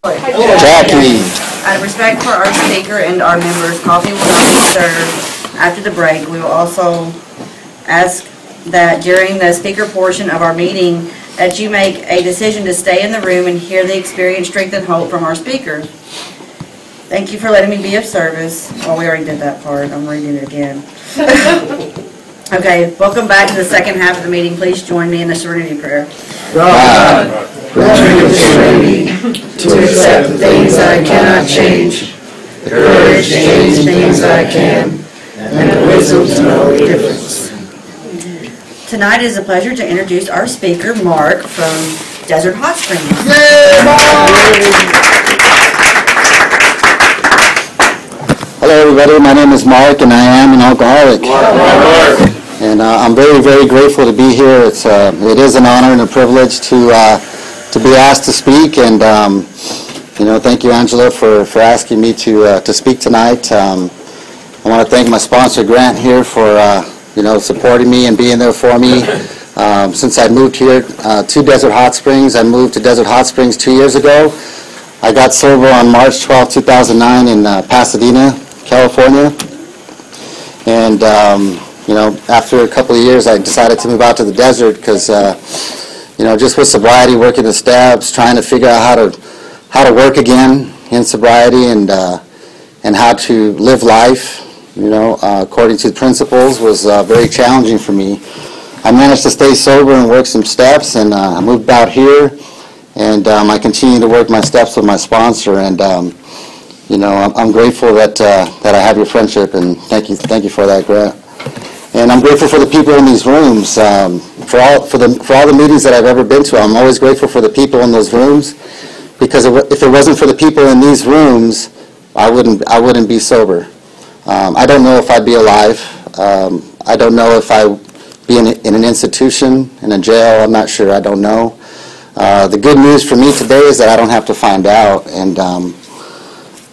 Jackie. Out of respect for our speaker and our members, coffee will not be served after the break. We will also ask that during the speaker portion of our meeting that you make a decision to stay in the room and hear the experience, strength, and hope from our speaker. Thank you for letting me be of service. Well, we already did that part. I'm reading it again. Okay, welcome back to the second half of the meeting. Please join me in the serenity prayer. God, grant me the serenity to accept the things I cannot change, the courage to change things I can, and the wisdom to know the difference. Tonight it is a pleasure to introduce our speaker, Mark, from Desert Hot Springs. Hello everybody, my name is Mark and I am an alcoholic. And I'm very, very grateful to be here. It is an honor and a privilege to be asked to speak, and thank you, Angela, for asking me to speak tonight. I want to thank my sponsor, Grant, here for supporting me and being there for me. Since I moved here to Desert Hot Springs, I moved to Desert Hot Springs 2 years ago. I got sober on March 12, 2009 in Pasadena, California, and after a couple of years, I decided to move out to the desert because, just with sobriety, working the steps, trying to figure out how to work again in sobriety and how to live life, according to the principles was very challenging for me. I managed to stay sober and work some steps, and I moved out here, and I continue to work my steps with my sponsor, and I'm grateful that I have your friendship, and thank you for that, Grant. And I'm grateful for the people in these rooms. For all the meetings that I've ever been to, I'm always grateful for the people in those rooms, because if it wasn't for the people in these rooms, I wouldn't be sober. I don't know if I'd be alive. I don't know if I'd be in an institution, in a jail. I'm not sure. I don't know. The good news for me today is that I don't have to find out. And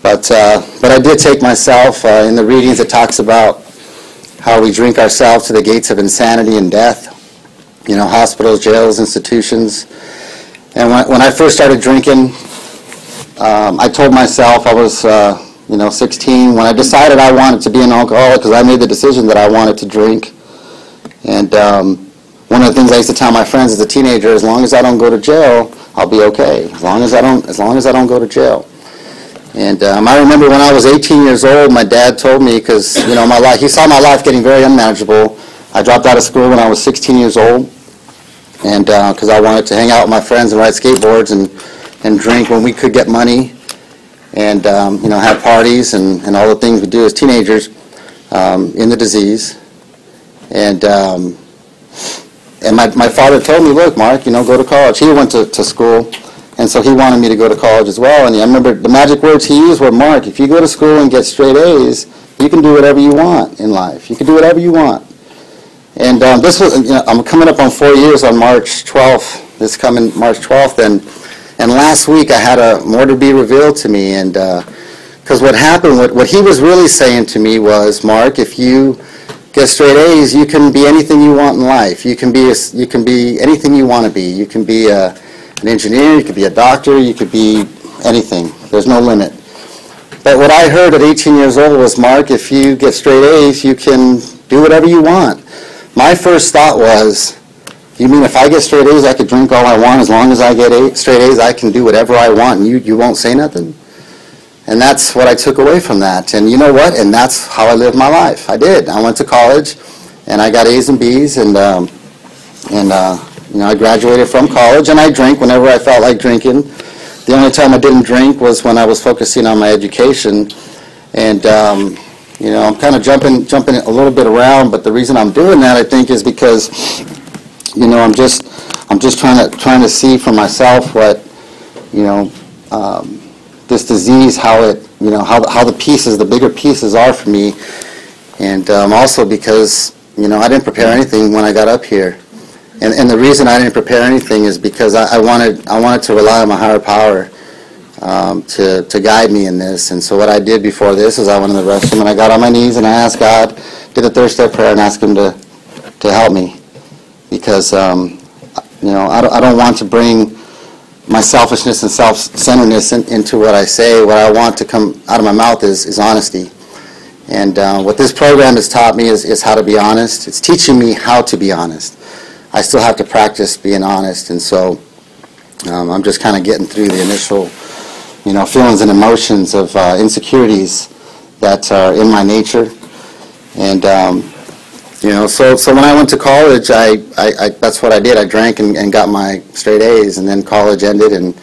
but I did take myself in the readings. It talks about how we drink ourselves to the gates of insanity and death, hospitals, jails, institutions. And when I first started drinking, I told myself, I was 16, when I decided I wanted to be an alcoholic, because I made the decision that I wanted to drink. And one of the things I used to tell my friends as a teenager, as long as I don't go to jail, I'll be okay. As long as I don't go to jail. And I remember when I was 18 years old, my dad told me, because he saw my life getting very unmanageable. I dropped out of school when I was 16 years old, and because I wanted to hang out with my friends and ride skateboards and drink when we could get money, and have parties and all the things we do as teenagers in the disease. And my father told me, look, Mark, go to college. He went to school. And so he wanted me to go to college as well. And I remember the magic words he used were, Mark, if you go to school and get straight A's, you can do whatever you want in life. You can do whatever you want. And this was, I'm coming up on 4 years on March 12th, this coming March 12th. And last week I had more to be revealed to me. And because what happened, what he was really saying to me was, Mark, if you get straight A's, you can be anything you want in life. You can be anything you want to be. You can be an engineer, you could be a doctor, you could be anything. There's no limit. But what I heard at 18 years old was, Mark, if you get straight A's, you can do whatever you want. My first thought was, you mean if I get straight A's, I could drink all I want? As long as I get straight A's, I can do whatever I want, and you won't say nothing? And that's what I took away from that. And you know what? And that's how I lived my life. I did. I went to college, and I got A's and B's, and I graduated from college, and I drank whenever I felt like drinking. The only time I didn't drink was when I was focusing on my education. And I'm kind of jumping a little bit around, but the reason I'm doing that, I think, is because I'm just trying to see for myself what this disease, how it how the pieces, the bigger pieces, are for me, and also because I didn't prepare anything when I got up here. And the reason I didn't prepare anything is because I wanted to rely on my higher power to guide me in this. And so what I did before this is I went in the restroom and I got on my knees and I asked God, did a third step prayer and asked Him to help me, because I don't want to bring my selfishness and self-centeredness into what I say. What I want to come out of my mouth is honesty. And what this program has taught me is how to be honest. It's teaching me how to be honest. I still have to practice being honest, and so I'm just kind of getting through the initial, feelings and emotions of insecurities that are in my nature. And so when I went to college, I that's what I did. I drank and got my straight A's, and then college ended, and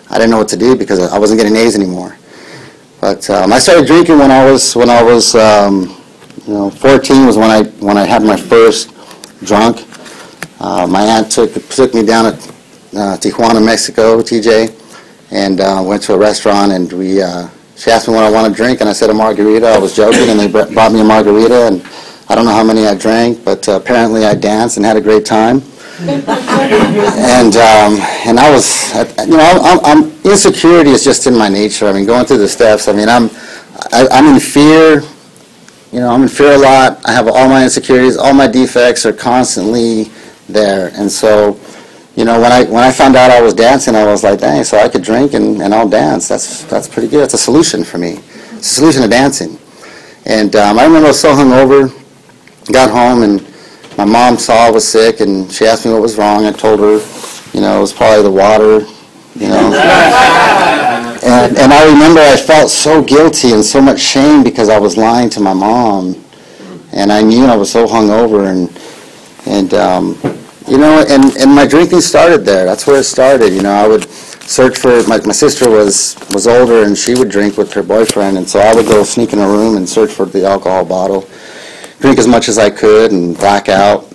I didn't know what to do because I wasn't getting A's anymore. But I started drinking when I was 14 was when I had my first drunk. My aunt took me down to Tijuana, Mexico, TJ, and went to a restaurant, and she asked me what I wanted to drink, and I said a margarita. I was joking, and they brought me a margarita, and I don't know how many I drank, but apparently I danced and had a great time. And I was, I'm insecurity is just in my nature. I mean, going through the steps. I mean, I'm in fear. I'm in fear a lot. I have all my insecurities, all my defects are constantly there. And so, when I found out I was dancing, I was like, dang, so I could drink and I'll dance. That's pretty good. It's a solution for me. It's a solution to dancing. And I remember I was so hungover, got home, and my mom saw I was sick, and she asked me what was wrong. I told her, it was probably the water, And I remember I felt so guilty and so much shame because I was lying to my mom, and I knew I was so hungover, and my drinking started there. That's where it started. I would search for my sister was older, and she would drink with her boyfriend, and so I would go sneak in a room and search for the alcohol bottle, drink as much as I could, and black out.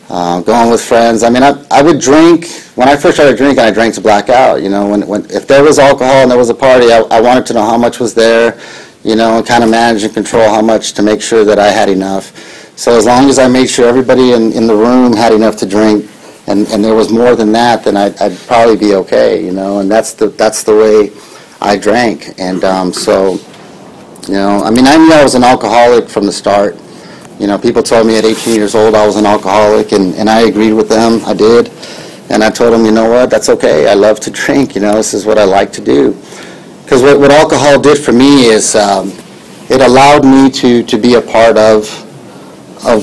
Going with friends. I mean, I would drink. When I first started drinking, I drank to black out. If there was alcohol and there was a party, I wanted to know how much was there, and kind of manage and control how much to make sure that I had enough. So as long as I made sure everybody in the room had enough to drink, and there was more than that, then I'd probably be okay, and that's the way I drank. And I knew I was an alcoholic from the start. People told me at 18 years old I was an alcoholic, and I agreed with them. I did. And I told them, you know what, that's okay. I love to drink. This is what I like to do. Because what alcohol did for me is it allowed me to be a part of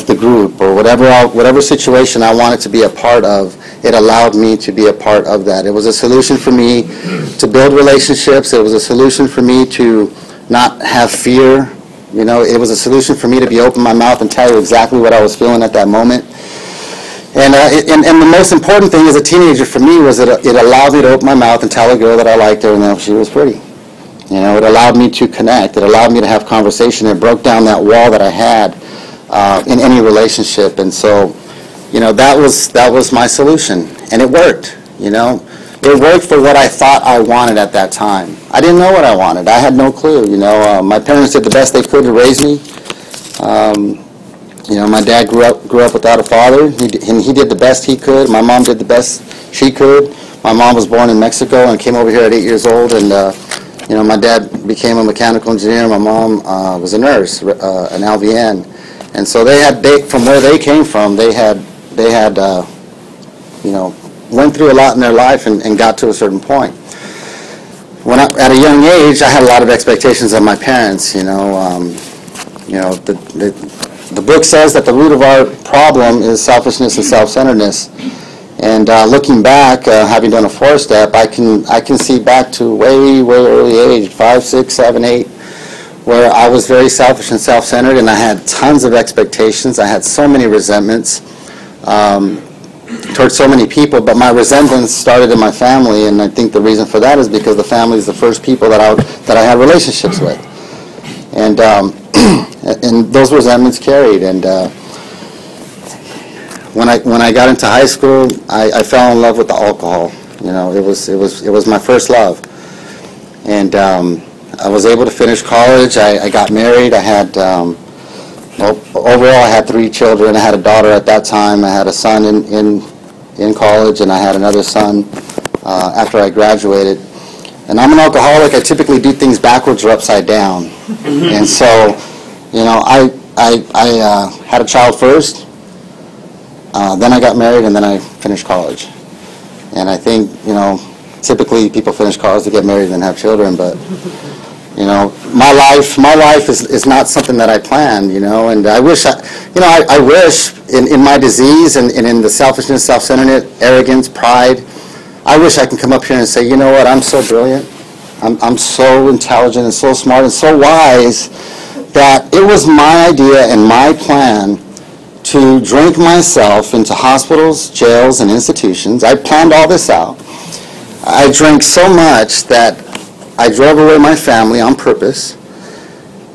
the group, or whatever situation I wanted to be a part of. It allowed me to be a part of that. It was a solution for me to build relationships. It was a solution for me to not have fear. It was a solution for me to be open my mouth and tell you exactly what I was feeling at that moment. And the most important thing as a teenager for me was that it allowed me to open my mouth and tell a girl that I liked her and that she was pretty. It allowed me to connect. It allowed me to have conversation. It broke down that wall that I had in any relationship. And so, that was my solution. And it worked, It worked for what I thought I wanted at that time. I didn't know what I wanted. I had no clue. My parents did the best they could to raise me. My dad grew up without a father. He did the best he could. My mom did the best she could. My mom was born in Mexico and came over here at 8 years old. And my dad became a mechanical engineer. My mom was a nurse, an LVN. And so from where they came from, they had went through a lot in their life and got to a certain point. At a young age, I had a lot of expectations of my parents. The book says that the root of our problem is selfishness and self-centeredness. And looking back, having done a 4-step, I can see back to way early age, 5, 6, 7, 8, where I was very selfish and self-centered, and I had tons of expectations. I had so many resentments towards so many people, but my resentments started in my family, and I think the reason for that is because the family is the first people that I had relationships with, and those resentments carried. And when I got into high school, I fell in love with the alcohol. It was my first love, and I was able to finish college. I got married. I had overall I had 3 children. I had a daughter at that time. I had a son in college, and I had another son after I graduated. And I'm an alcoholic. I typically do things backwards or upside down. And so, I had a child first, then I got married, and then I finished college. And I think, Typically, people finish college to get married and then have children, but, you know, my life is not something that I planned, you know, and I wish, I wish in my disease and in the selfishness, self-centeredness, arrogance, pride, I wish I can come up here and say, you know what, I'm so brilliant, I'm so intelligent and so smart and so wise that it was my idea and my plan to drink myself into hospitals, jails, and institutions. I planned all this out. I drank so much that I drove away my family on purpose.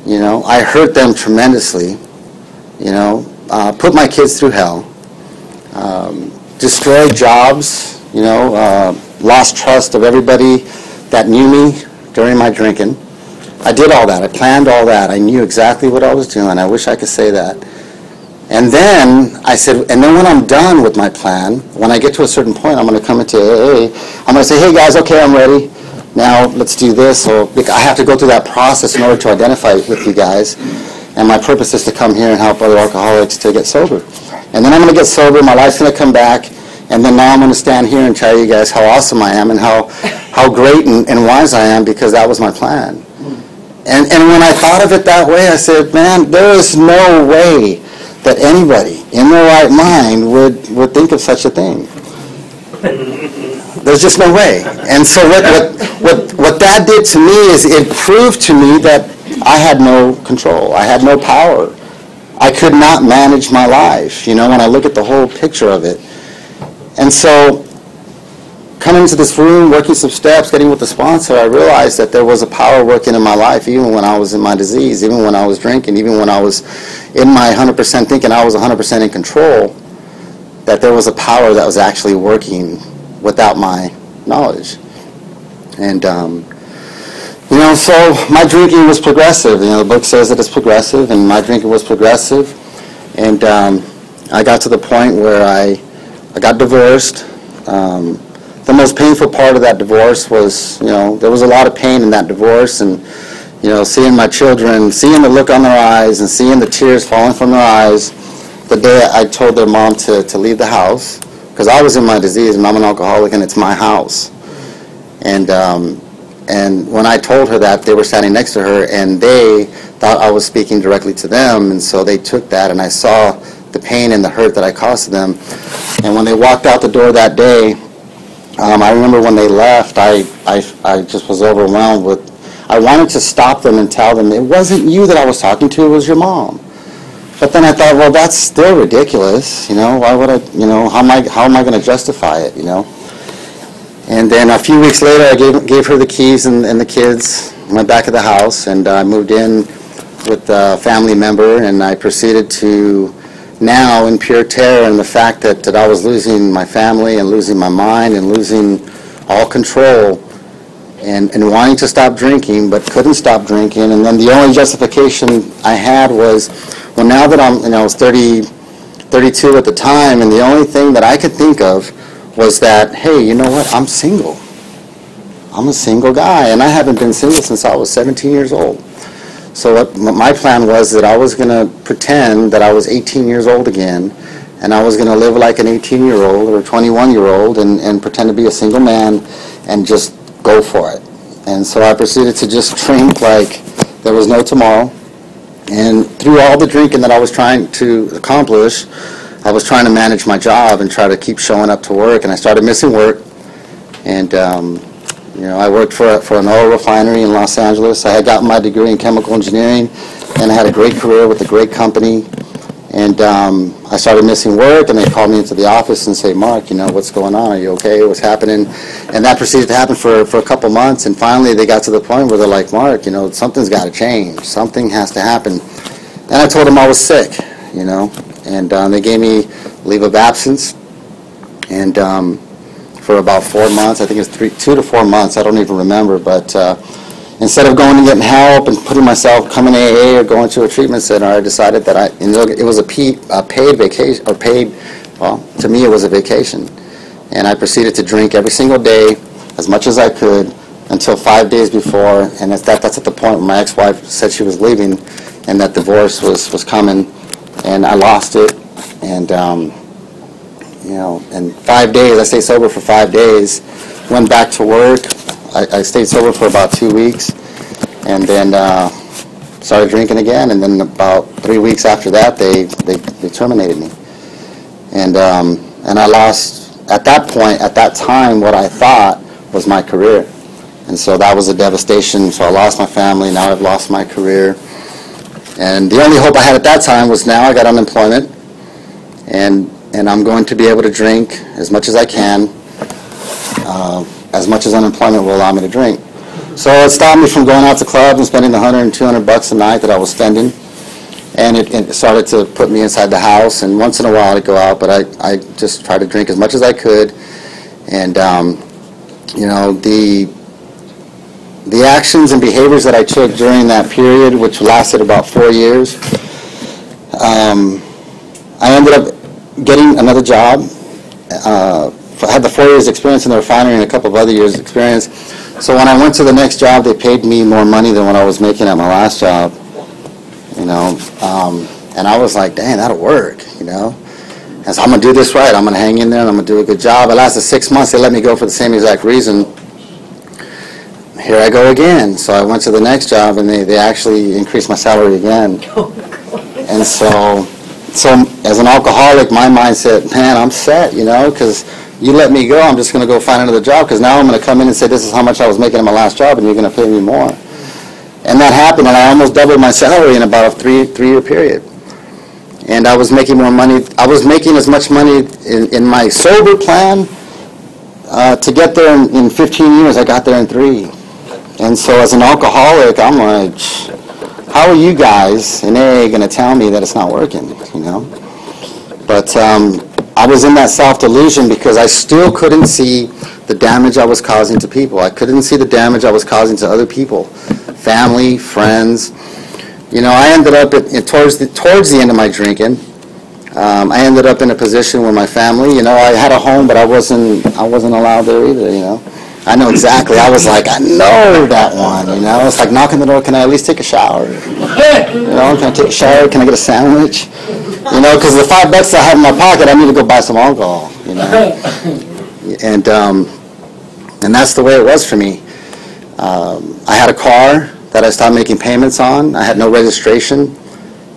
You know, I hurt them tremendously. You know, put my kids through hell. Destroyed jobs. You know, lost trust of everybody that knew me during my drinking. I did all that. I planned all that. I knew exactly what I was doing. I wish I could say that. And then I said, and then when I'm done with my plan, when I get to a certain point, I'm going to come into AA. I'm going to say, hey guys, okay, I'm ready. Now let's do this. So I have to go through that process in order to identify with you guys. And my purpose is to come here and help other alcoholics to get sober. And then I'm going to get sober. My life's going to come back. And then now I'm going to stand here and tell you guys how awesome I am and how great and wise I am, because that was my plan. And when I thought of it that way, I said, man, there is no way that anybody in their right mind would think of such a thing. There's just no way. And so what that did to me is it proved to me that I had no control. I had no power. I could not manage my life, you know, when I look at the whole picture of it. And so coming into this room, working some steps, getting with the sponsor, I realized that there was a power working in my life, even when I was in my disease, even when I was drinking, even when I was in my 100% thinking I was 100% in control, that there was a power that was actually working without my knowledge. And, you know, so my drinking was progressive. You know, the book says that it's progressive, and my drinking was progressive. And I got to the point where I got divorced. The most painful part of that divorce was, you know, there was a lot of pain in that divorce, and, you know, seeing my children, seeing the look on their eyes and seeing the tears falling from their eyes the day I told their mom to leave the house, because I was in my disease and I'm an alcoholic and it's my house. And when I told her that, they were standing next to her and they thought I was speaking directly to them, and so they took that, and I saw the pain and the hurt that I caused to them. And when they walked out the door that day, I remember when they left, I just was overwhelmed with, I wanted to stop them and tell them, it wasn't you that I was talking to, it was your mom. But then I thought, well, that's still ridiculous, you know, why would I, you know, how am I going to justify it, you know? And then a few weeks later, I gave her the keys and the kids, went back to the house, and I moved in with a family member, and I proceeded to, now in pure terror and the fact that I was losing my family and losing my mind and losing all control and wanting to stop drinking but couldn't stop drinking. And then the only justification I had was, well, now that I'm, you know, I was 32 at the time, and the only thing that I could think of was that, hey, you know what, I'm single. I'm a single guy, and I haven't been single since I was 17 years old. So what my plan was that I was going to pretend that I was 18 years old again, and I was going to live like an 18-year-old or a 21-year-old and pretend to be a single man and just go for it. And so I proceeded to just drink like there was no tomorrow. And through all the drinking that I was trying to accomplish, I was trying to manage my job and try to keep showing up to work, and I started missing work. And you know, I worked for an oil refinery in Los Angeles. I had gotten my degree in chemical engineering, and I had a great career with a great company. And I started missing work, and they called me into the office and say, Mark, you know, what's going on? Are you okay? What's happening? And that proceeded to happen for a couple months, and finally they got to the point where they're like, Mark, you know, something's got to change. Something has to happen. And I told them I was sick, you know, and they gave me leave of absence. And for about 4 months. I think it's 2 to 4 months. I don't even remember. But instead of going and getting help and putting myself, coming to AA or going to a treatment center, I decided that it was a paid vacation, or paid, well, to me it was a vacation. And I proceeded to drink every single day, as much as I could, until 5 days before. And that's at the point where my ex-wife said she was leaving and that divorce was coming. And I lost it. And you know, in 5 days, I stayed sober for 5 days. went back to work. I stayed sober for about 2 weeks, and then started drinking again. And then about 3 weeks after that, they terminated me. And I lost, at that point, at that time, what I thought was my career. And so that was a devastation. So I lost my family. Now I've lost my career. And the only hope I had at that time was now I got unemployment, and I'm going to be able to drink as much as I can, as much as unemployment will allow me to drink. So it stopped me from going out to clubs and spending the $100 and $200 a night that I was spending. And it started to put me inside the house, and once in a while I'd go out, but I just tried to drink as much as I could. And, you know, the actions and behaviors that I took during that period, which lasted about 4 years, I ended up getting another job. I had the 4 years experience in the refinery and a couple of other years experience. So when I went to the next job, they paid me more money than what I was making at my last job. You know, and I was like, dang, that'll work, you know. And so I'm going to do this right. I'm going to hang in there, and I'm going to do a good job. It lasted 6 months. They let me go for the same exact reason. Here I go again. So I went to the next job, and they actually increased my salary again. And so as an alcoholic, my mindset, man, I'm set, you know, because you let me go, I'm just going to go find another job, because now I'm going to come in and say, this is how much I was making in my last job, and you're going to pay me more. And that happened, and I almost doubled my salary in about a three-year period. And I was making more money. I was making as much money in my sober plan to get there in 15 years. I got there in 3. And so as an alcoholic, I'm like, how are you guys in AA going to tell me that it's not working, you know? But I was in that self-delusion because I still couldn't see the damage I was causing to people. I couldn't see the damage I was causing to other people, family, friends. You know, I ended up towards the end of my drinking. I ended up in a position where my family, you know, I had a home, but I wasn't allowed there either. You know, I know exactly. I was like, I know that one. You know, it's like knocking the door. Can I at least take a shower? You know, can I take a shower? Can I get a sandwich? You know, because the $5 I have in my pocket, I need to go buy some alcohol. You know, and that's the way it was for me. I had a car that I stopped making payments on. I had no registration.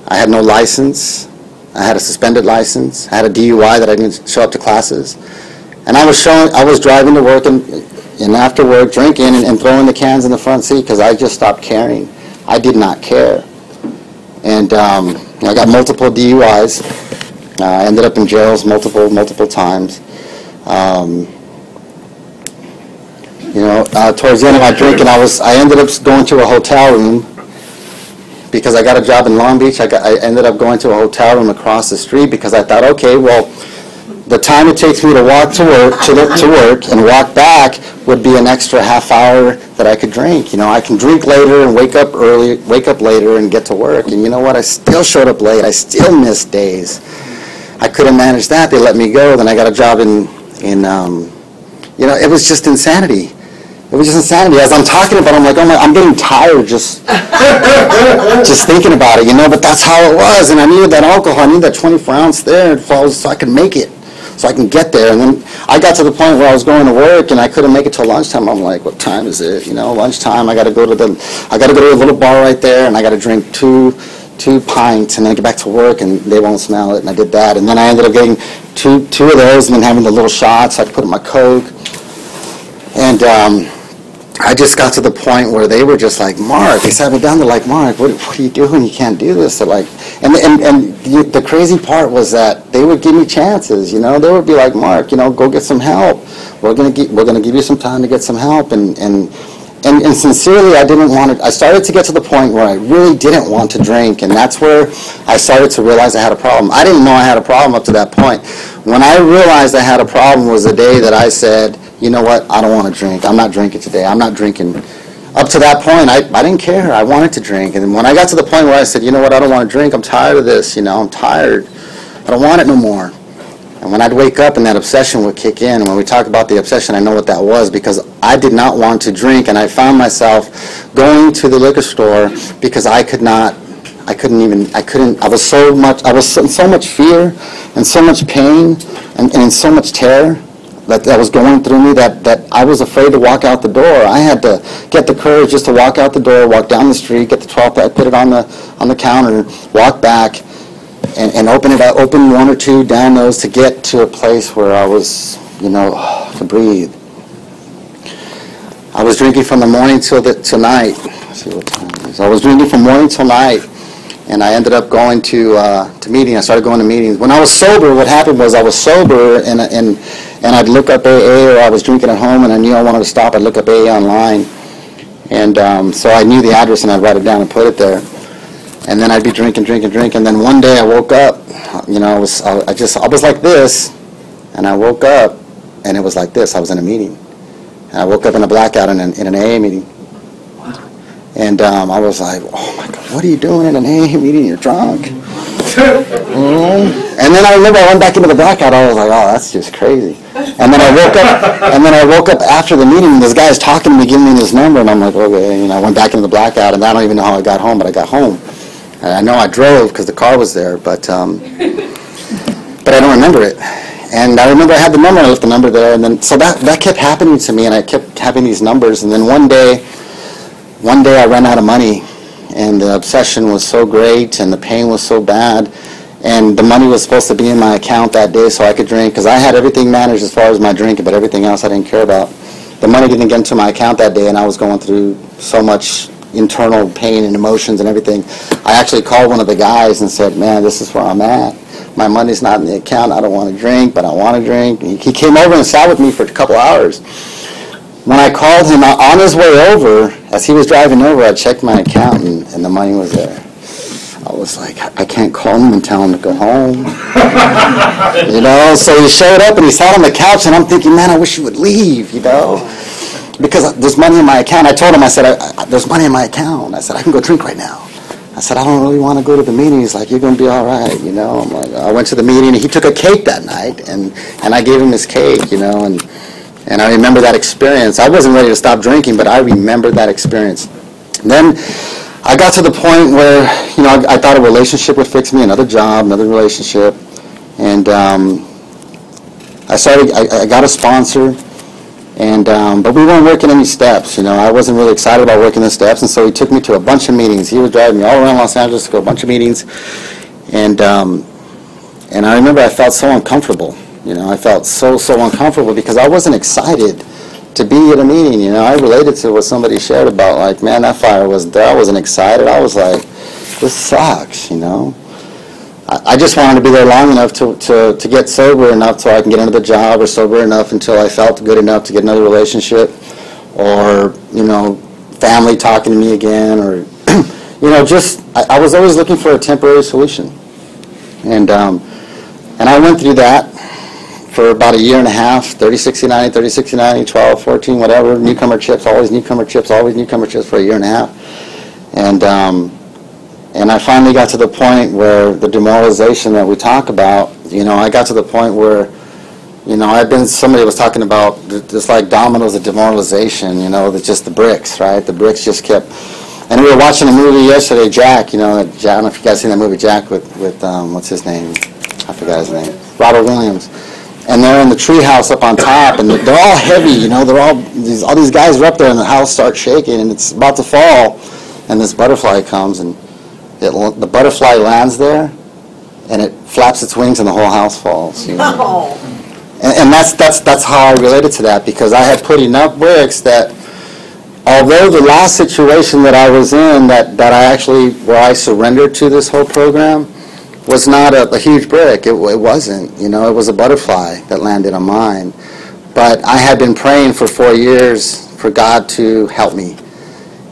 I had no license. I had a suspended license. I had a DUI that I didn't show up to classes. And I was driving to work and after work drinking and throwing the cans in the front seat because I just stopped caring. I did not care. And I got multiple DUIs. I ended up in jails multiple times. You know, towards the end of my drinking, I ended up going to a hotel room because I got a job in Long Beach. I ended up going to a hotel room across the street because I thought, okay, well, the time it takes me to walk to work and walk back would be an extra half hour that I could drink. You know, I can drink later and wake up later and get to work. And you know what? I still showed up late. I still missed days. I couldn't manage that. They let me go. Then I got a job in you know, it was just insanity. It was just insanity. As I'm talking about it, I'm like, oh my, I'm getting tired just thinking about it, you know, but that's how it was. And I needed that alcohol. I needed that 24-ounce there so I could make it, so I can get there. And then I got to the point where I was going to work and I couldn't make it till lunchtime. I'm like, what time is it? You know, lunchtime, I got to go to a little bar right there and I got to drink two pints and then get back to work and they won't smell it. And I did that. And then I ended up getting two of those and then having the little shots I could put in my Coke. And I just got to the point where they were just like, Mark, they sat me down, they're like, Mark, what are you doing? You can't do this. They're like, and the crazy part was that they would give me chances, you know. They would be like, Mark, you know, go get some help. We're gonna give you some time to get some help. And sincerely, I started to get to the point where I really didn't want to drink, and that's where I started to realize I had a problem. I didn't know I had a problem up to that point. When I realized I had a problem was the day that I said, you know what, I don't want to drink. I'm not drinking today. I'm not drinking. Up to that point, I didn't care. I wanted to drink. And when I got to the point where I said, you know what, I don't want to drink. I'm tired of this. You know, I'm tired. I don't want it no more. And when I'd wake up and that obsession would kick in, and when we talk about the obsession, I know what that was because I did not want to drink, and I found myself going to the liquor store because I was in so much fear and so much pain and in so much terror that was going through me that I was afraid to walk out the door. I had to get the courage just to walk out the door, walk down the street, get the 12-pack, put it on the counter, walk back, and open it up, open one or two down those to get to a place where I was, could breathe. I was drinking from the morning till night. Let's see what time it is. I was drinking from morning till night, and I ended up going to meetings. I started going to meetings. When I was sober, what happened was I was sober, and I'd look up AA, or I was drinking at home, and I knew I wanted to stop. I'd look up AA online, and so I knew the address, and I'd write it down and put it there. And then I'd be drinking, and then one day I woke up. I was like this, and I woke up, and it was like this. I was in a meeting. And I woke up in a blackout in an AA meeting. And I was like, oh my God, what are you doing in an AA meeting? You're drunk. And then I remember I went back into the blackout. I was like, oh, that's just crazy. And then I woke up after the meeting, and this guy's talking to me, giving me his number, and I'm like, okay. And I went back into the blackout, and I don't even know how I got home, but I got home. And I know I drove because the car was there, but I don't remember it. And I remember I had the number, and I left the number there, and then so that kept happening to me, and I kept having these numbers, and then one day I ran out of money, and the obsession was so great, and the pain was so bad, and the money was supposed to be in my account that day so I could drink, because I had everything managed as far as my drinking, but everything else I didn't care about. The money didn't get into my account that day, and I was going through so much internal pain and emotions and everything. I actually called one of the guys and said, man, this is where I'm at. My money's not in the account. I don't want to drink, but I want to drink. And he came over and sat with me for a couple hours. When I called him on his way over, as he was driving over, I checked my account, and the money was there. I was like, I can't call him and tell him to go home. So he showed up and he sat on the couch, and I'm thinking, man, I wish you would leave, because there's money in my account. I told him, I said, there's money in my account. I said, I can go drink right now. I said, I don't really want to go to the meeting. He's like, you're going to be all right, I'm like, I went to the meeting, and he took a cake that night, and I gave him his cake, and I remember that experience. I wasn't ready to stop drinking, but I remember that experience. And then I got to the point where, I thought a relationship would fix me, another job, another relationship, and I got a sponsor. But we weren't working any steps, I wasn't really excited about working the steps, and so he took me to a bunch of meetings. He was driving me all around Los Angeles to go to a bunch of meetings, and I remember I felt so uncomfortable. I felt so uncomfortable because I wasn't excited to be at a meeting. I related to what somebody shared about, like, man, that fire was there. I wasn't excited. I was like, this sucks, I just wanted to be there long enough to get sober enough so I can get another job, or sober enough until I felt good enough to get another relationship, or, family talking to me again, or, I was always looking for a temporary solution. And I went through that for about a year and a half, 30-60-90, 30-60-90, 12, 14, whatever, newcomer chips, always newcomer chips for a year and a half. And I finally got to the point where the demoralization that we talk about, I got to the point where, somebody was talking about just like dominoes of demoralization, that's just the bricks, right? The bricks just kept, and we were watching a movie yesterday, Jack, I don't know if you guys seen that movie, Jack, with what's his name? I forgot his name. Robert Williams. And they're in the tree house up on top, and they're all heavy, they're all these guys are up there, and the house starts shaking, and it's about to fall, and this butterfly comes, and the butterfly lands there, and it flaps its wings, and the whole house falls. And that's how I related to that, because I had put enough bricks that, although the last situation that I was in, where I surrendered to this whole program, was not a huge brick. It wasn't. It was a butterfly that landed on mine. But I had been praying for 4 years for God to help me.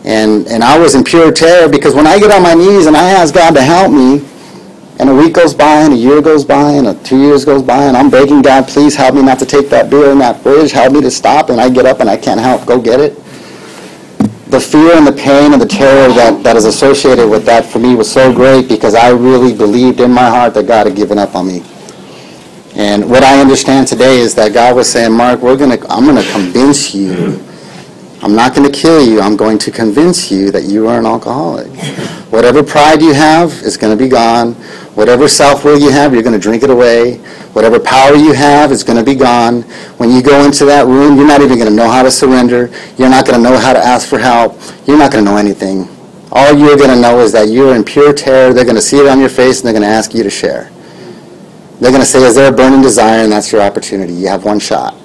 And I was in pure terror, because when I get on my knees and I ask God to help me, and a week goes by, and a year goes by, and 2 years goes by, and I'm begging God, please help me not to take that beer in that fridge, help me to stop, and I get up and I can't help, go get it. The fear and the pain and the terror that is associated with that for me was so great, because I really believed in my heart that God had given up on me. And what I understand today is that God was saying, Mark, I'm going to convince you I'm not going to kill you. I'm going to convince you that you are an alcoholic. Whatever pride you have is going to be gone. Whatever self-will you have, you're going to drink it away. Whatever power you have is going to be gone. When you go into that room, you're not even going to know how to surrender. You're not going to know how to ask for help. You're not going to know anything. All you're going to know is that you're in pure terror. They're going to see it on your face, and they're going to ask you to share. They're going to say, is there a burning desire? And that's your opportunity. You have one shot.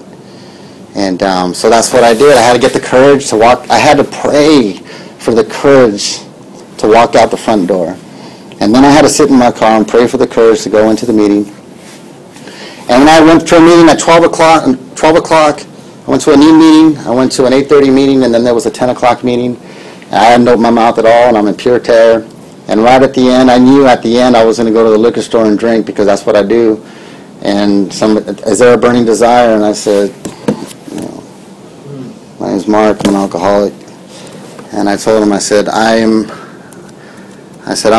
And so that's what I did. I had to get the courage to walk. I had to pray for the courage to walk out the front door. And then I had to sit in my car and pray for the courage to go into the meeting. And then I went to a meeting at 12 o'clock. I went to a noon meeting. I went to an 8:30 meeting, and then there was a 10 o'clock meeting. And I hadn't opened my mouth at all, and I'm in pure terror. And right at the end, I knew at the end I was going to go to the liquor store and drink because that's what I do. And is there a burning desire? And I said, my name's Mark, I'm an alcoholic. And I told him, I said, I'm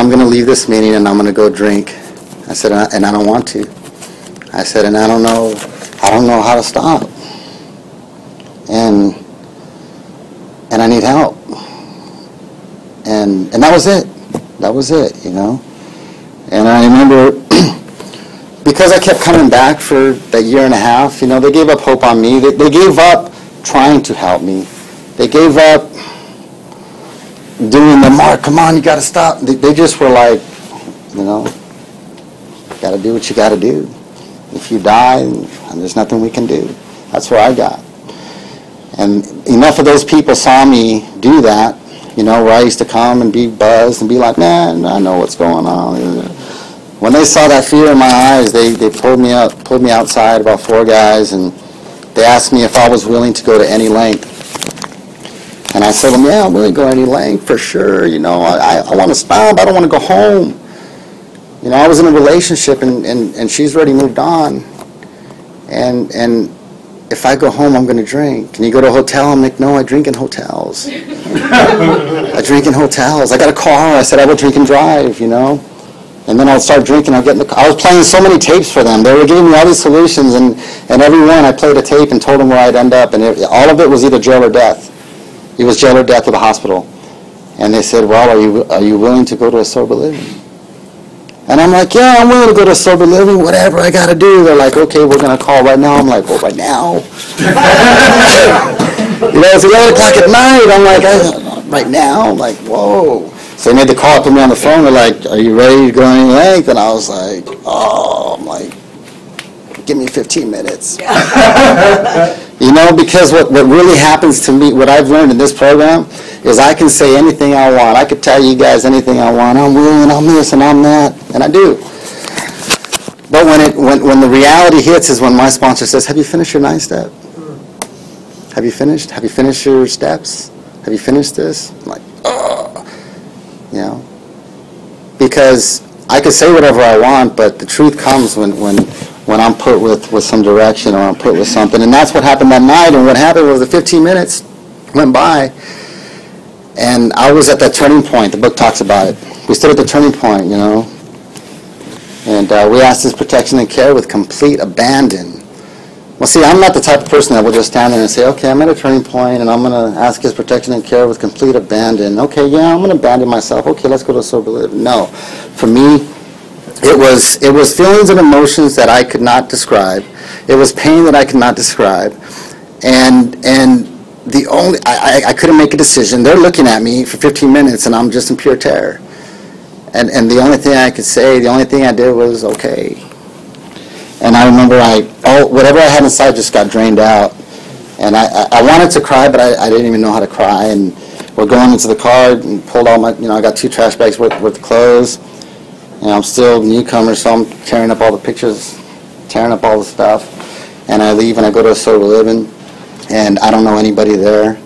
going to leave this meeting and I'm going to go drink. I said, and I don't want to. I said, and I don't know how to stop. And I need help. And that was it. That was it, you know. And I remember, because I kept coming back for that year and a half, you know, they gave up hope on me. They gave up trying to help me. They gave up doing the Mark, come on, you got to stop. They just were like, you know, got to do what you got to do. If you die, and there's nothing we can do. That's where I got. And enough of those people saw me do that, you know, where I used to come and be buzzed and be like, man, I know what's going on. When they saw that fear in my eyes, they pulled me outside, about 4 guys, and they asked me if I was willing to go to any length. And I said to them, yeah, I'm willing to go any length for sure. You know, I want to stop. I don't want to go home. You know, I was in a relationship and she's already moved on. And if I go home, I'm going to drink. Can you go to a hotel? I'm like, no, I drink in hotels. I drink in hotels. I got a car. I said I would drink and drive, you know. And then I'll start drinking. I'll get in the car. I was playing so many tapes for them. They were giving me all these solutions, and every one I played a tape and told them where I'd end up. And all of it was either jail or death. It was jail or death or the hospital. And they said, well, are you willing to go to a sober living? And I'm like, yeah, I'm willing to go to a sober living, whatever I got to do. They're like, okay, we're going to call right now. I'm like, well, right now? You know, it's 11 o'clock at night. I'm like, right now? I'm like, whoa. So they made the call, put me on the phone. They're like, are you ready to go any length? And I was like, oh, I'm like, give me 15 minutes. You know, because what really happens to me, what I've learned in this program, is I can say anything I want. I could tell you guys anything I want. I'm willing, I'm this, and I'm that. And I do. But when the reality hits is when my sponsor says, have you finished your 9 step? Have you finished? Have you finished your steps? Have you finished this? I'm like, oh. You know, because I could say whatever I want, but the truth comes when I'm put with some direction or I'm put with something. And that's what happened that night. And what happened was the 15 minutes went by, and I was at that turning point. The book talks about it. We stood at the turning point, you know, and we asked His protection and care with complete abandon. Well, see, I'm not the type of person that will just stand there and say, okay, I'm at a turning point, and I'm going to ask His protection and care with complete abandon. Okay, yeah, I'm going to abandon myself. Okay, let's go to a sober living. No. For me, it was feelings and emotions that I could not describe. It was pain that I could not describe. And the only, I couldn't make a decision. They're looking at me for 15 minutes, and I'm just in pure terror. And the only thing I could say, the only thing I did was, okay. And I remember whatever I had inside just got drained out. And I wanted to cry, but I didn't even know how to cry. And we're going into the car and pulled all my, I got 2 trash bags worth of clothes. And I'm still a newcomer, so I'm tearing up all the pictures, tearing up all the stuff. And I leave and I go to a sober living. And I don't know anybody there.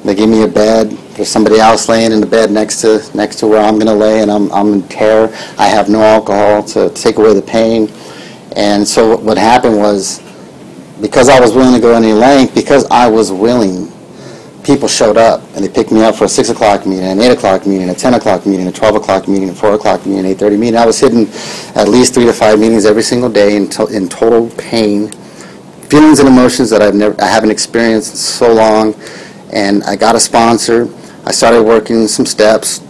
They give me a bed. There's somebody else laying in the bed next to where I'm going to lay, and I'm in terror. I have no alcohol to take away the pain. And so what happened was, because I was willing to go any length, because I was willing, people showed up, and they picked me up for a 6 o'clock meeting, an 8 o'clock meeting, a 10 o'clock meeting, a 12 o'clock meeting, a 4 o'clock meeting, an 8:30 meeting. I was hitting at least 3 to 5 meetings every single day in total pain, feelings and emotions that I haven't experienced in so long. and I got a sponsor. I started working some steps.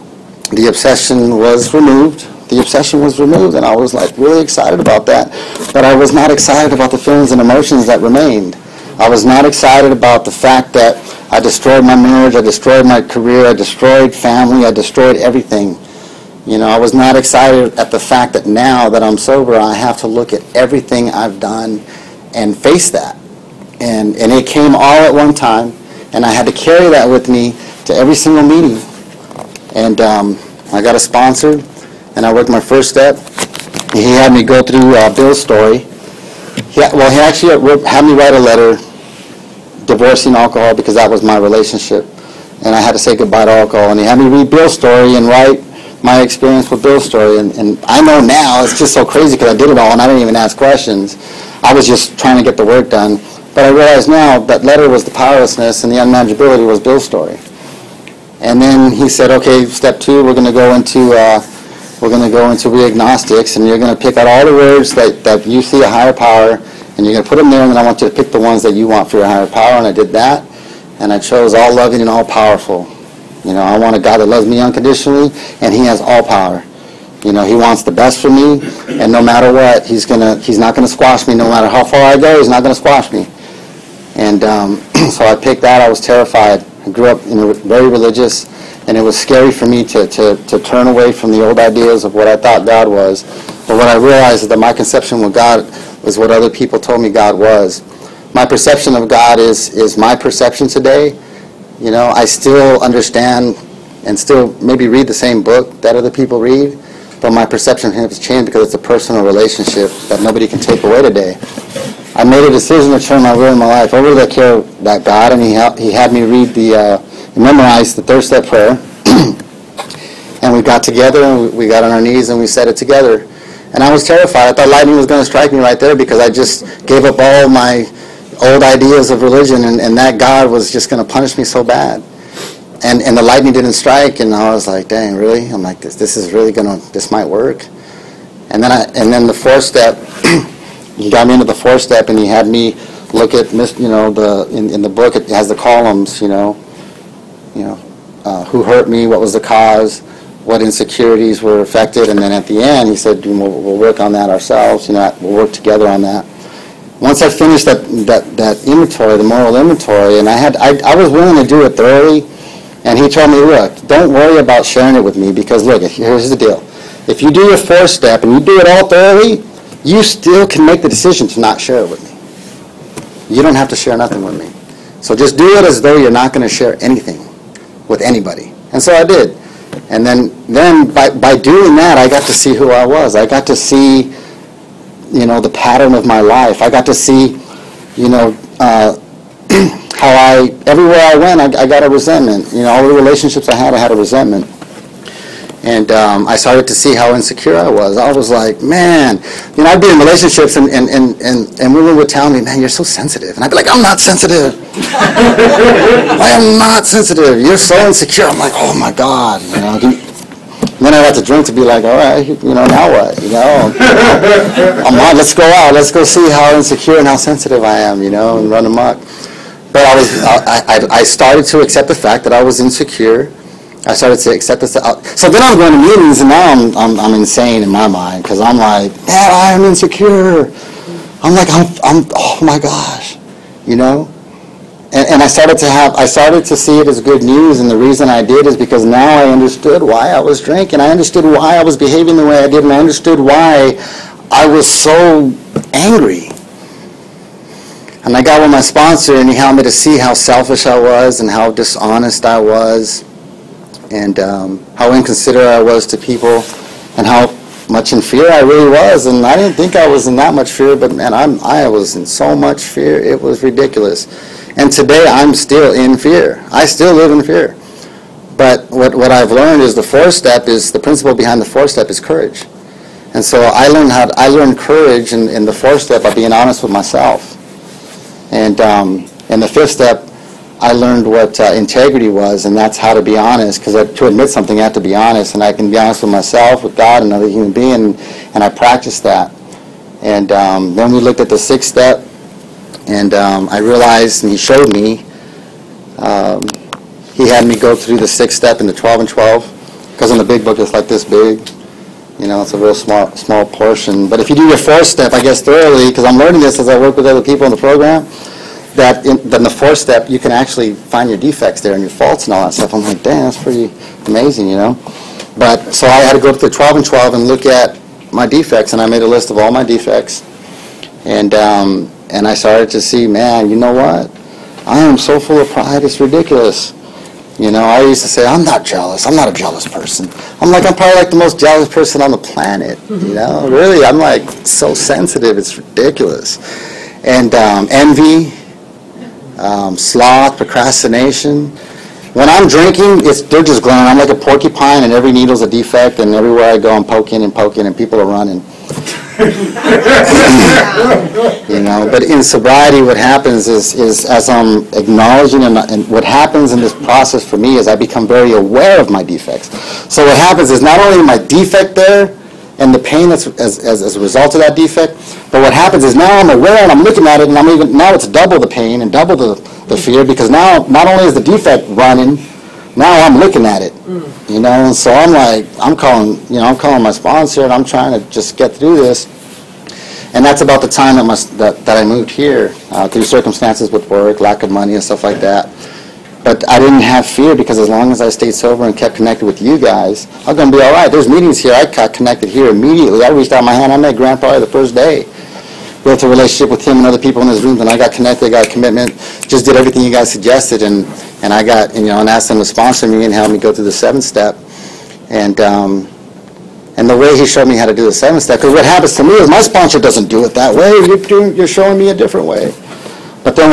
The obsession was removed. And I was like really excited about that. But I was not excited about the feelings and emotions that remained. I was not excited about the fact that I destroyed my marriage, I destroyed my career, I destroyed family, I destroyed everything. I was not excited at the fact that now that I'm sober, I have to look at everything I've done and face that. And it came all at one time, and I had to carry that with me to every single meeting. And I got a sponsor, and I worked my first step. He had me go through Bill's story. He actually had me write a letter divorcing alcohol because that was my relationship. And I had to say goodbye to alcohol. And he had me read Bill's story and write my experience with Bill's story. And I know now, it's just so crazy because I did it all and I didn't even ask questions. I was just trying to get the work done. But I realize now that letter was the powerlessness and the unmanageability was Bill's story. And then he said, okay, step 2, we're going to go into re-agnostics, and you're going to pick out all the words that you see a higher power, and you're going to put them there, and then I want you to pick the ones that you want for your higher power. And I did that, and I chose all loving and all powerful. I want a God that loves me unconditionally, and he has all power. He wants the best for me, and no matter what, he's not going to squash me. No matter how far I go, he's not going to squash me. And so I picked that. I was terrified. I grew up very religious, and it was scary for me to turn away from the old ideas of what I thought God was. But what I realized is that my conception of God was what other people told me God was. My perception of God is my perception today. I still understand and still maybe read the same book that other people read, but my perception has changed because it's a personal relationship that nobody can take away today. I made a decision to turn my will and my life over to that care of that God, and he had me read memorize the third step prayer. And we got together and we got on our knees and we said it together. And I was terrified. I thought lightning was going to strike me right there because I just gave up all my old ideas of religion, and that God was just going to punish me so bad. And the lightning didn't strike, and I was like, dang, really? I'm like, this is really this might work. And then the fourth step, he got me into the fourth step, and he had me look at, in the book it has the columns, who hurt me, what was the cause, what insecurities were affected, and then at the end he said, we'll work on that ourselves, we'll work together on that. Once I finished that inventory, the moral inventory, and I was willing to do it thoroughly, and he told me, look, don't worry about sharing it with me, because look, here's the deal. If you do your fourth step and you do it all thoroughly, you still can make the decision to not share it with me. You don't have to share nothing with me. So just do it as though you're not going to share anything with anybody. And so I did. And then by doing that, I got to see who I was. I got to see, the pattern of my life. I got to see, how everywhere I went, I got a resentment. All the relationships I had a resentment. And I started to see how insecure I was. I was like, man, I'd be in relationships and women would tell me, man, you're so sensitive. And I'd be like, I'm not sensitive. I am not sensitive. You're so insecure. I'm like, oh my God. And then I'd have to drink to be like, all right, now what? Let's go out. Let's go see how insecure and how sensitive I am, and run amok. But I started to accept the fact that I was insecure. I started to accept this. So then I'm going to meetings, and now I'm insane in my mind, because I'm like, man, I am insecure. I'm like, I'm oh my gosh, And I started to see it as good news, and the reason I did is because now I understood why I was drinking. I understood why I was behaving the way I did, and I understood why I was so angry. And I got with my sponsor, and he helped me to see how selfish I was and how dishonest I was, and how inconsiderate I was to people, and how much in fear I really was. And I didn't think I was in that much fear, but man, I was in so much fear, it was ridiculous. And today I'm still in fear. I still live in fear. But what I've learned is the principle behind the fourth step is courage. And so I learned courage in the fourth step by being honest with myself. And in the fifth step, I learned what integrity was, and that's how to be honest, because to admit something, I have to be honest, and I can be honest with myself, with God, and another human being, and I practiced that. And then we looked at the sixth step, and I realized, and he showed me He had me go through the 6th step and the 12 and 12, because in the big book it's like this big. It's a real small portion. But if you do your 4th step, I guess thoroughly, because I'm learning this as I work with other people in the program, that then the 4th step, you can actually find your defects there and your faults and all that stuff. I'm like, damn, that's pretty amazing, But, so I had to go to the 12 and 12 and look at my defects, and I made a list of all my defects. And I started to see, man, you know what? I am so full of pride, it's ridiculous. I used to say, I'm not jealous. I'm not a jealous person. I'm probably like the most jealous person on the planet, Really, I'm like so sensitive, it's ridiculous. And envy, sloth, procrastination. When I'm drinking, they're just glaring. I'm like a porcupine, and every needle's a defect, and everywhere I go, I'm poking, and people are running. But in sobriety, what happens is as I'm acknowledging, and what happens in this process for me is I become very aware of my defects. So what happens is not only my defect there and the pain that's as a result of that defect, but what happens is now I'm aware and I'm looking at it, and now it's double the pain and double the fear, because now not only is the defect running, now I'm looking at it, and so I'm calling my sponsor, and I'm trying to just get through this. And that's about the time that I moved here, through circumstances with work, lack of money and stuff like that. But I didn't have fear, because as long as I stayed sober and kept connected with you guys, I'm going to be all right. There's meetings here. I got connected here immediately. I reached out my hand. I met Grant probably the first day. Built a relationship with him and other people in his rooms, and I got connected, I got a commitment, just did everything you guys suggested, and I got, and asked him to sponsor me and help me go through the 7th step. And the way he showed me how to do the 7th step, because what happens to me is my sponsor doesn't do it that way. You're showing me a different way. But then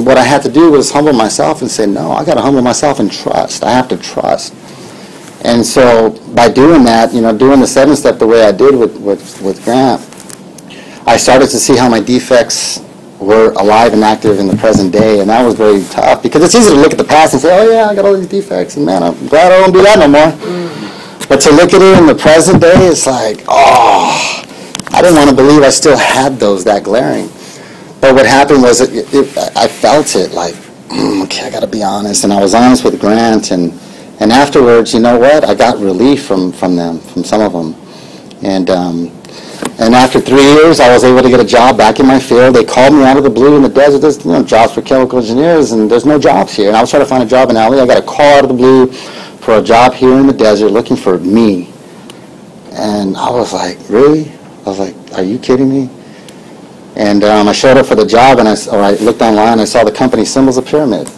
what I had to do was humble myself and say, no, I got to humble myself and trust. I have to trust. And so by doing that, doing the 7th step the way I did with Grant, I started to see how my defects were alive and active in the present day, and that was very tough, because it's easy to look at the past and say, oh yeah, I got all these defects, and man, I'm glad I don't do that no more. But to look at it in the present day, it's like, oh, I didn't want to believe I still had those that glaring. But what happened was I felt it, like, okay, I got to be honest, and I was honest with Grant, and afterwards, you know what, I got relief from them, from some of them. And after 3 years, I was able to get a job back in my field. They called me out of the blue in the desert. There's jobs for chemical engineers, and there's no jobs here. And I was trying to find a job in LA. I got a call out of the blue for a job here in the desert looking for me. And I was like, really? I was like, are you kidding me? And I showed up for the job, and I looked online, and I saw the company symbols of pyramid.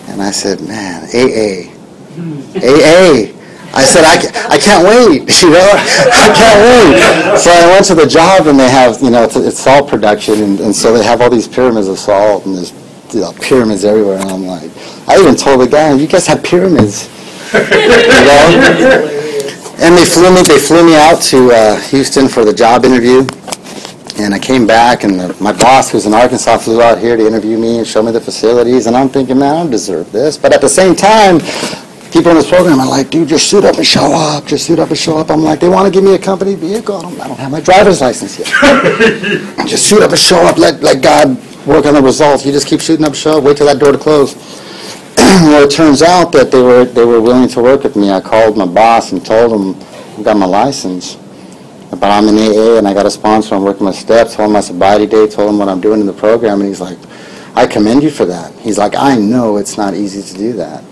And I said, man, AA. AA. I said, I can't wait, I can't wait. So I went to the job, and they have, it's salt production, and so they have all these pyramids of salt, and there's pyramids everywhere, and I'm like, I even told the guy, you guys have pyramids, And they flew me out to Houston for the job interview, and I came back, and my boss, who's in Arkansas, flew out here to interview me and show me the facilities, and I'm thinking, man, I don't deserve this, but at the same time, people in this program are like, dude, just suit up and show up. Just suit up and show up. I'm like, they want to give me a company vehicle. I don't have my driver's license yet. Just suit up and show up. Let God work on the results. You just keep shooting up and show up. Wait till that door to close. Well, it turns out that they were willing to work with me. I called my boss and told him I got my license, but I'm in AA and I got a sponsor. I'm working my steps. Told him my sobriety date. Told him what I'm doing in the program, and he's like, I commend you for that. He's like, I know it's not easy to do that.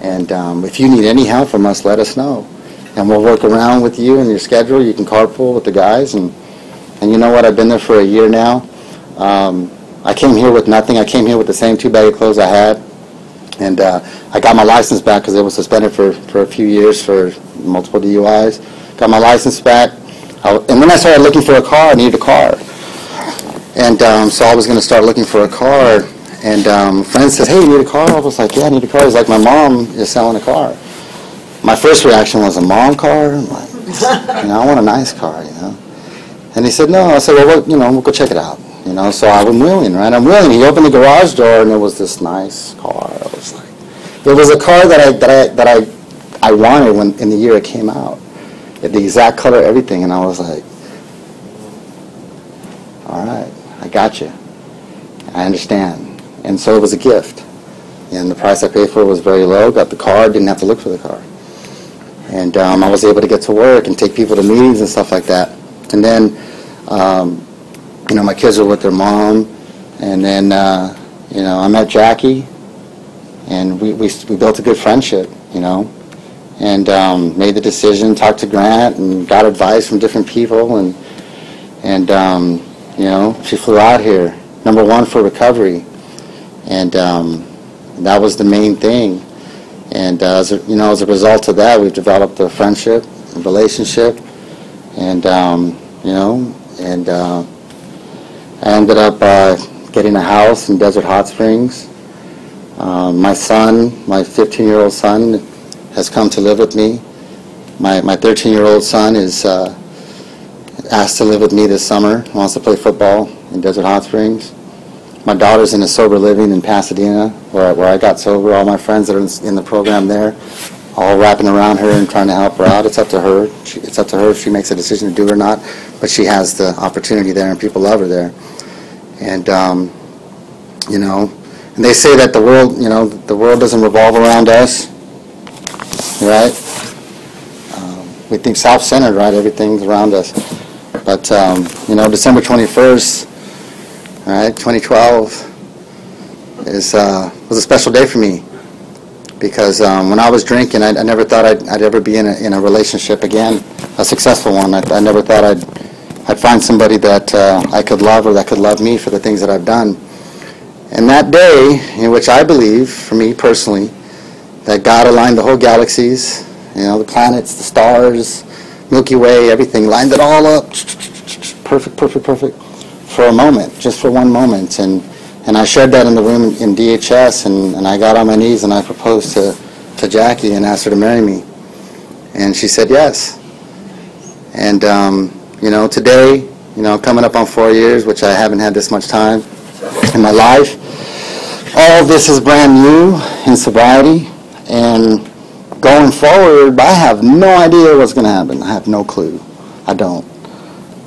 And if you need any help from us, let us know. And we'll work around with you and your schedule. You can carpool with the guys. And you know what? I've been there for a year now. I came here with nothing. I came here with the same 2 bag of clothes I had. And I got my license back because it was suspended for a few years for multiple DUIs. Got my license back. And then I started looking for a car. I needed a car. And so I was going to start looking for a car. And a friend says, hey, you need a car? I was like, yeah, I need a car. He's like, my mom is selling a car. My first reaction was, a mom car? I'm like, I want a nice car, And he said, no. I said, well, we'll go check it out. So I'm willing, right? I'm willing. He opened the garage door, and it was this nice car. I was like, it was a car that I wanted when in the year it came out. It had the exact color, everything, and I was like, all right, I got you. I understand. And so it was a gift, And the price I paid for it was very low. Got the car, didn't have to look for the car. And I was able to get to work and take people to meetings and stuff like that. And then, my kids were with their mom. And then, I met Jackie, and we built a good friendship, and made the decision, talked to Grant, and got advice from different people, and she flew out here, number one for recovery, and that was the main thing. And as a result of that, we've developed a friendship, a relationship, and I ended up getting a house in Desert Hot Springs. My son, my 15-year-old son, has come to live with me. My 13-year-old son is asked to live with me this summer. He wants to play football in Desert Hot Springs. My daughter's in a sober living in Pasadena, where I got sober. All my friends that are in the program there, all wrapping around her and trying to help her out. It's up to her. It's up to her if she makes a decision to do it or not. But she has the opportunity there, and people love her there. And and they say that the world doesn't revolve around us, right? We think self-centered, right? Everything's around us. But December 21st, right, 2012 was a special day for me, because when I was drinking, I never thought I'd ever be in a relationship again, a successful one. I never thought I'd find somebody that I could love, or that could love me for the things that I've done. And that day, in which I believe, for me personally, that God aligned the whole galaxies, the planets, the stars, Milky Way, everything, lined it all up, perfect, for a moment, just for one moment. And I shared that in the room in DHS, and I got on my knees and I proposed to Jackie and asked her to marry me. And she said yes. And, today, coming up on 4 years, which I haven't had this much time in my life, all of this is brand new in sobriety, and going forward, I have no idea what's going to happen. I have no clue. I don't.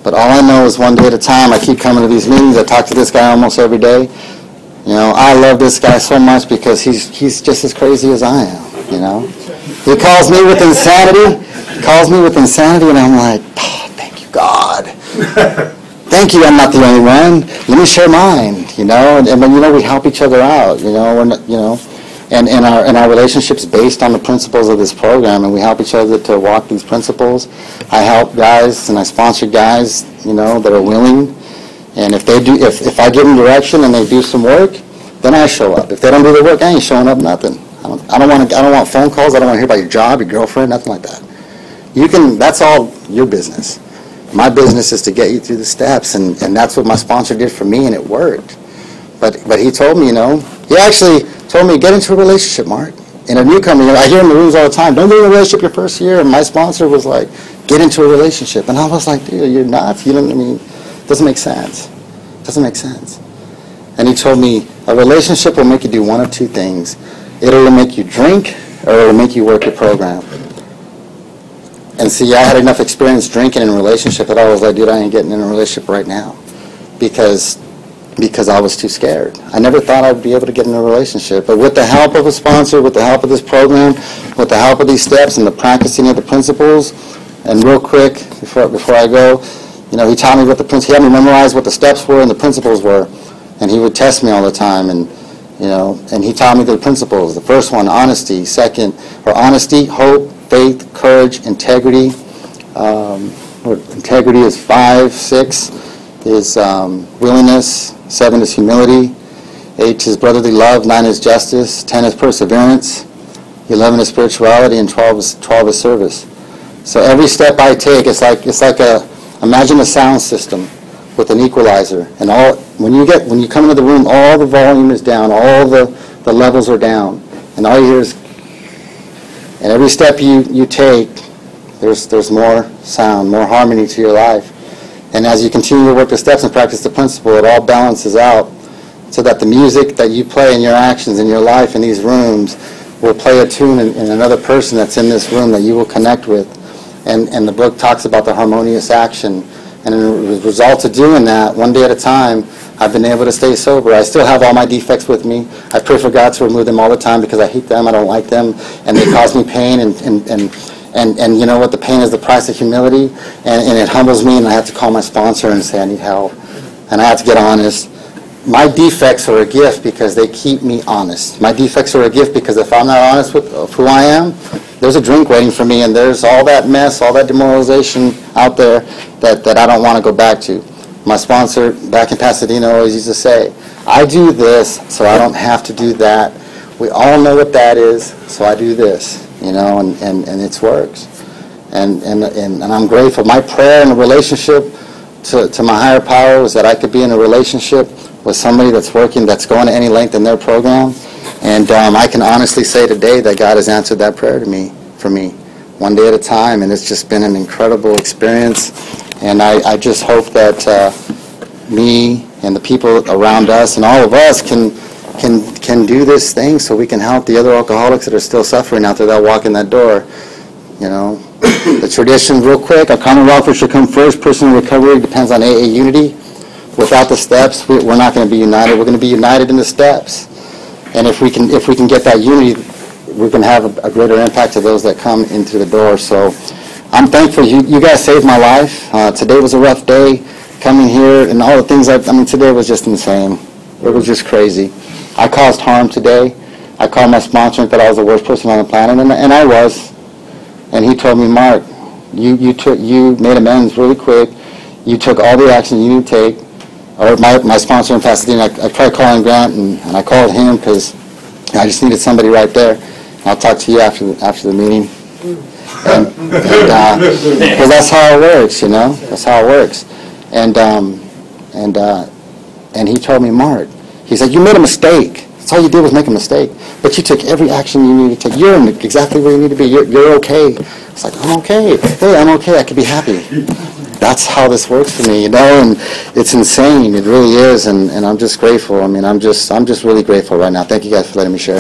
But all I know is one day at a time. I keep coming to these meetings. I talk to this guy almost every day. I love this guy so much because he's just as crazy as I am, He calls me with insanity. And I'm like, oh, thank you, God. Thank you, I'm not the only one. Let me share mine, and we help each other out, and our relationship's based on the principles of this program, and we help each other to walk these principles. I help guys and I sponsor guys, that are willing, and if I give them direction and they do some work, then I show up. If they don't do the work, I ain't showing up nothing. I don't want phone calls. I don't want to hear about your job, your girlfriend, nothing like that. That's all your business. My business is to get you through the steps, and that's what my sponsor did for me, and it worked. But he told me, he actually told me, get into a relationship, Mark. And a newcomer, I hear in the rooms all the time, don't get in a relationship your first year. And my sponsor was like, get into a relationship. And I was like, dude, you're nuts. It doesn't make sense. And he told me, a relationship will make you do one of two things. It'll make you drink, or it'll make you work your program. And see, I had enough experience drinking in a relationship that I was like, dude, I ain't getting in a relationship right now. Because I was too scared. I never thought I'd be able to get in a relationship. But with the help of a sponsor, with the help of this program, with the help of these steps and the practicing of the principles, and real quick, before I go, he taught me he had me memorize what the steps were and the principles were. And he would test me all the time, and he taught me the principles. The first one, honesty. Second, honesty, hope, faith, courage, integrity. Integrity is 5. 6 is willingness. 7 is humility. 8 is brotherly love. 9 is justice. 10 is perseverance. 11 is spirituality, and 12 is service. So every step I take, it's like imagine a sound system with an equalizer, and when you come into the room, all the volume is down, all the levels are down, and all you hear is, and every step you take, there's more sound, more harmony to your life. And as you continue to work the steps and practice the principle, it all balances out so that the music that you play in your actions, in your life, in these rooms, will play a tune in another person that's in this room that you will connect with. And the book talks about the harmonious action. And as a result of doing that, one day at a time, I've been able to stay sober. I still have all my defects with me. I pray for God to remove them all the time because I hate them, I don't like them, and they cause me pain, and you know what, the pain is the price of humility, and it humbles me, and I have to call my sponsor and say I need help, and I have to get honest. My defects are a gift because they keep me honest. My defects are a gift because if I'm not honest with who I am, there's a drink waiting for me, and there's all that mess, all that demoralization out there that I don't want to go back to. My sponsor back in Pasadena always used to say, I do this so I don't have to do that. We all know what that is, so I do this, you know, and it works. And I'm grateful. My prayer in a relationship to my higher power was that I could be in a relationship with somebody that's working, that's going to any length in their program. And I can honestly say today that God has answered that prayer for me, one day at a time, and it's just been an incredible experience. And I just hope that me and the people around us and all of us can do this thing so we can help the other alcoholics that are still suffering out there that walk in that door. You know, the tradition, real quick, our common welfare should come first. Personal recovery depends on AA unity. Without the steps, we're not going to be united. We're going to be united in the steps. And if we can get that unity, we can have a greater impact to those that come into the door. So I'm thankful. You guys saved my life. Today was a rough day coming here, and all the things today was just insane. It was just crazy. I caused harm today. I called my sponsor and thought I was the worst person on the planet, and I was. And he told me, Mark, you made amends really quick. You took all the action you need to take. Or my sponsor in Pasadena, I tried calling Grant, and I called him because I just needed somebody right there. I'll talk to you after the meeting. Because that's how it works, you know. That's how it works. And he told me, Mark, he said, you made a mistake. That's all you did was make a mistake. But you took every action you needed to take. You're in exactly where you need to be. You're okay. It's like, I'm okay. Hey, I'm okay. I can be happy. That's how this works for me, you know, and it's insane. It really is, and I'm just grateful. I mean, I'm just really grateful right now. Thank you guys for letting me share.